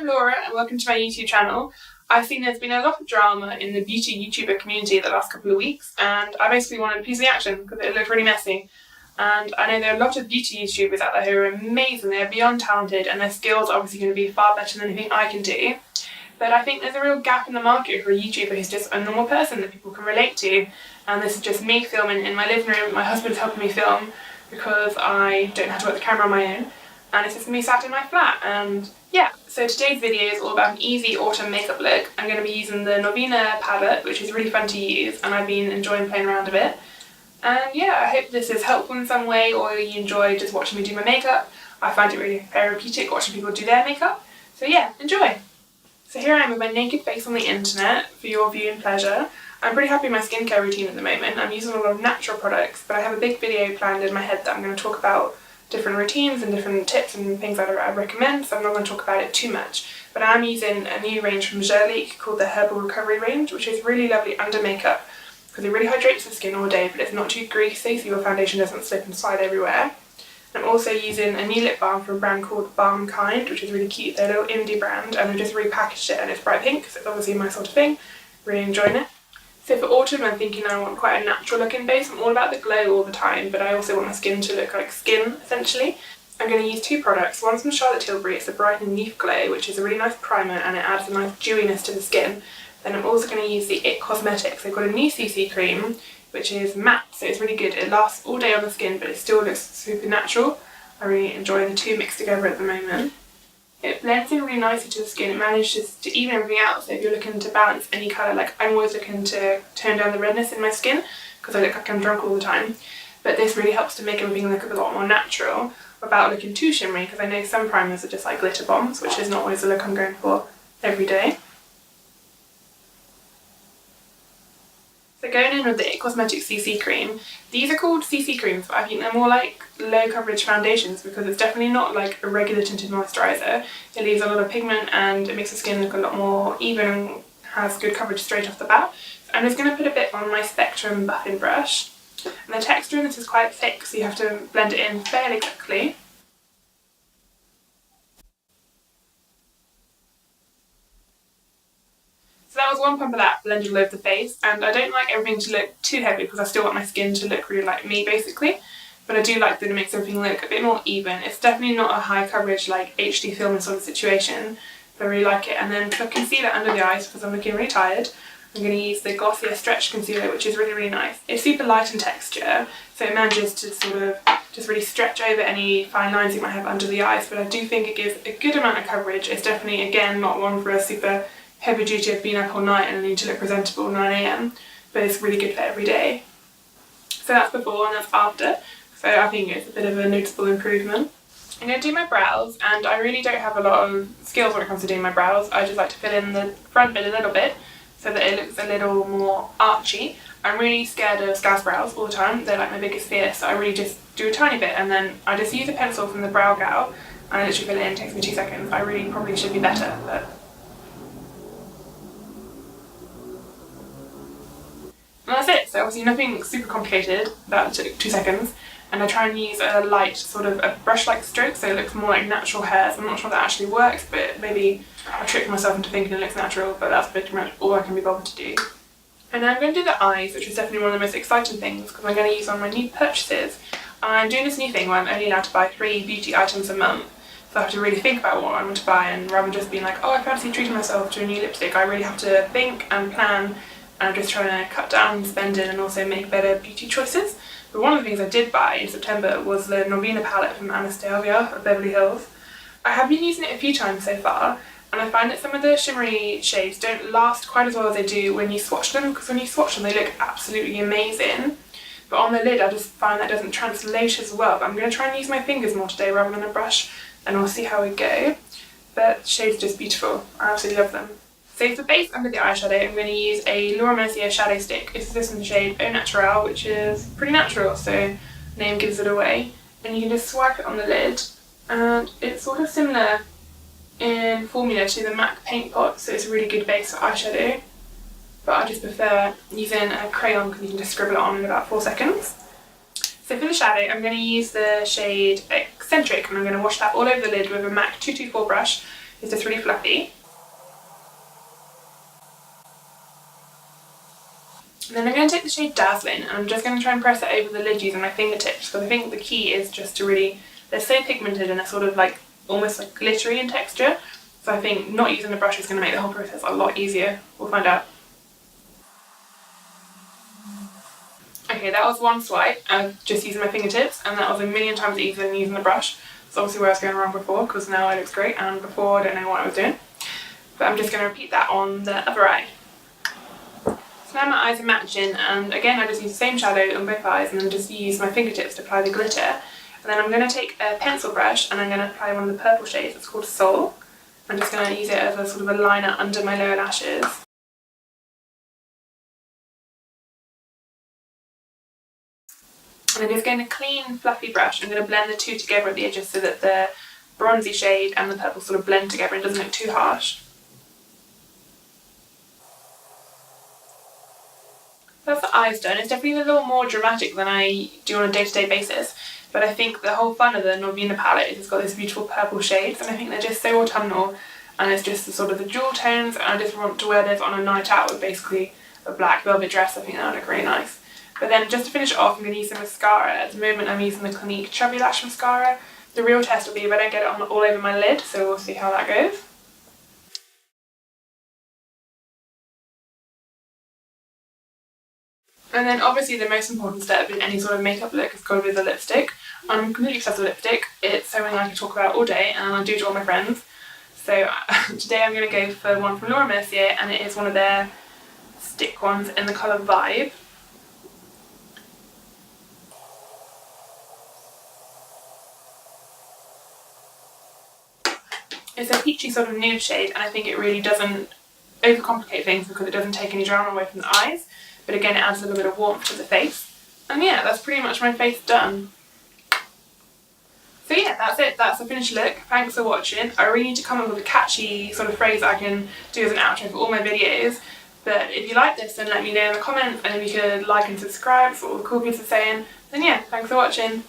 I'm Laura and welcome to my YouTube channel. I've seen there's been a lot of drama in the beauty YouTuber community the last couple of weeks, and I basically wanted a piece of the action because it looked really messy. And I know there are a lot of beauty YouTubers out there who are amazing, they're beyond talented, and their skills are obviously going to be far better than anything I can do. But I think there's a real gap in the market for a YouTuber who's just a normal person that people can relate to. And this is just me filming in my living room. My husband's helping me film because I don't have to work the camera on my own. And it's just me sat in my flat, and yeah. So today's video is all about an easy autumn makeup look. I'm going to be using the Norvina palette, which is really fun to use, and I've been enjoying playing around a bit. And yeah, I hope this is helpful in some way, or you enjoy just watching me do my makeup. I find it really therapeutic watching people do their makeup. So yeah, enjoy! So here I am with my naked face on the internet for your viewing pleasure. I'm pretty happy with my skincare routine at the moment. I'm using a lot of natural products, but I have a big video planned in my head that I'm going to talk about different routines and different tips and things that I recommend, so I'm not going to talk about it too much. But I'm using a new range from Jurlique called the Herbal Recovery range, which is really lovely under makeup because it really hydrates the skin all day, but it's not too greasy so your foundation doesn't slip and slide everywhere. I'm also using a new lip balm from a brand called Balmkind, which is really cute. They're a little indie brand and they've just repackaged it and it's bright pink, so it's obviously my sort of thing. Really enjoying it. So for autumn I'm thinking I want quite a natural looking base. I'm all about the glow all the time, but I also want my skin to look like skin essentially. I'm going to use two products. One's from Tilbury, it's the Brightening Leaf Glow, which is a really nice primer and it adds a nice dewiness to the skin. Then I'm also going to use the It Cosmetics. They've got a new CC cream, which is matte, so it's really good. It lasts all day on the skin, but it still looks super natural. I really enjoy the two mixed together at the moment. It blends in really nicely to the skin. It manages to even everything out, so if you're looking to balance any colour, like I'm always looking to tone down the redness in my skin because I look like I'm drunk all the time, but this really helps to make everything look a lot more natural without looking too shimmery, because I know some primers are just like glitter bombs, which is not always the look I'm going for every day. So going in with the It Cosmetics CC cream, these are called CC creams, but I think they're more like low coverage foundations because it's definitely not like a regular tinted moisturiser. It leaves a lot of pigment and it makes the skin look a lot more even and has good coverage straight off the bat. So I'm just going to put a bit on my Spectrum buffing brush. And the texture in this is quite thick, so you have to blend it in fairly quickly. So that was one pump of that blended all over the face, and I don't like everything to look too heavy because I still want my skin to look really like me basically, but I do like that it makes everything look a bit more even. It's definitely not a high coverage like HD filming sort of situation, but I really like it. And then for concealer under the eyes, because I'm looking really tired, I'm going to use the Glossier Stretch Concealer, which is really nice. It's super light in texture, so it manages to sort of just really stretch over any fine lines you might have under the eyes, but I do think it gives a good amount of coverage. It's definitely, again, not one for a super heavy duty of being up all night and I need to look presentable at 9 AM, but it's really good for every day. So that's before and that's after, so I think it's a bit of a noticeable improvement. I'm going to do my brows, and I really don't have a lot of skills when it comes to doing my brows. I just like to fill in the front bit a little bit so that it looks a little more archy. I'm really scared of scouse brows all the time, they're like my biggest fear, so I really just do a tiny bit and then I just use a pencil from the Browgal and I literally fill it in, it takes me 2 seconds. I really probably should be better, but and that's it. So obviously nothing super complicated, that took 2 seconds, and I try and use a light sort of a brush-like stroke so it looks more like natural hairs. I'm not sure if that actually works, but maybe I tricked myself into thinking it looks natural, but that's pretty much all I can be bothered to do. And now I'm going to do the eyes, which is definitely one of the most exciting things because I'm going to use on my new purchases. I'm doing this new thing where I'm only allowed to buy 3 beauty items a month, so I have to really think about what I want to buy, and rather than just being like, oh I fancy treating myself to a new lipstick, I really have to think and plan. And I'm just trying to cut down spending and also make better beauty choices. But one of the things I did buy in September was the Norvina palette from Anastasia of Beverly Hills. I have been using it a few times so far, and I find that some of the shimmery shades don't last quite as well as they do when you swatch them, because when you swatch them they look absolutely amazing. But on the lid I just find that doesn't translate as well. But I'm going to try and use my fingers more today rather than a brush, and we'll see how we go. But the shades are just beautiful. I absolutely love them. So for base under the eyeshadow, I'm going to use a Mercier shadow stick. This is in the shade Au Naturel, which is pretty natural, so name gives it away. And you can just swipe it on the lid, and it's sort of similar in formula to the MAC paint pot, so it's a really good base for eyeshadow. But I just prefer using a crayon because you can just scribble it on in about 4 seconds. So for the shadow, I'm going to use the shade Eccentric, and I'm going to wash that all over the lid with a MAC 224 brush. It's just really fluffy. And then I'm going to take the shade Dazzling, and I'm just going to try and press it over the lid using my fingertips, because I think the key is just to really, they're so pigmented and they're sort of like almost like glittery in texture, so I think not using the brush is going to make the whole process a lot easier. We'll find out. Okay, that was one swipe of just using my fingertips, and that was a million times easier than using the brush. That's obviously where I was going wrong before, because now it looks great, and before I don't know what I was doing. But I'm just going to repeat that on the other eye. So now my eyes are matching, and again I just use the same shadow on both eyes and then just use my fingertips to apply the glitter. And then I'm going to take a pencil brush and I'm going to apply one of the purple shades. It's called Soul. I'm just going to use it as a sort of a liner under my lower lashes. And I'm just going to clean fluffy brush. I'm going to blend the two together at the edges so that the bronzy shade and the purple sort of blend together and doesn't look too harsh. That's the eyes done. It's definitely a little more dramatic than I do on a day-to-day basis, but I think the whole fun of the Norvina palette is it's got these beautiful purple shades, and I think they're just so autumnal, and it's just the sort of the jewel tones, and I just want to wear this on a night out with basically a black velvet dress. I think that would look really nice. But then just to finish it off, I'm going to use some mascara. At the moment I'm using the Clinique Chubby Lash Mascara. The real test will be if I don't get it on all over my lid, so we'll see how that goes. And then obviously the most important step in any sort of makeup look is got to be the lipstick. I'm completely obsessed with lipstick. It's something I can talk about all day, and I do to all my friends. So today I'm going to go for one from Mercier, and it is one of their stick ones in the colour Vibe. It's a peachy sort of nude shade, and I think it really doesn't overcomplicate things because it doesn't take any drama away from the eyes. But again, it adds a little bit of warmth to the face. And yeah, that's pretty much my face done. So yeah, that's it. That's the finished look. Thanks for watching. I really need to come up with a catchy sort of phrase that I can do as an outro for all my videos. But if you like this, then let me know in the comments. And if you could like and subscribe for all the cool kids are saying, then yeah, thanks for watching.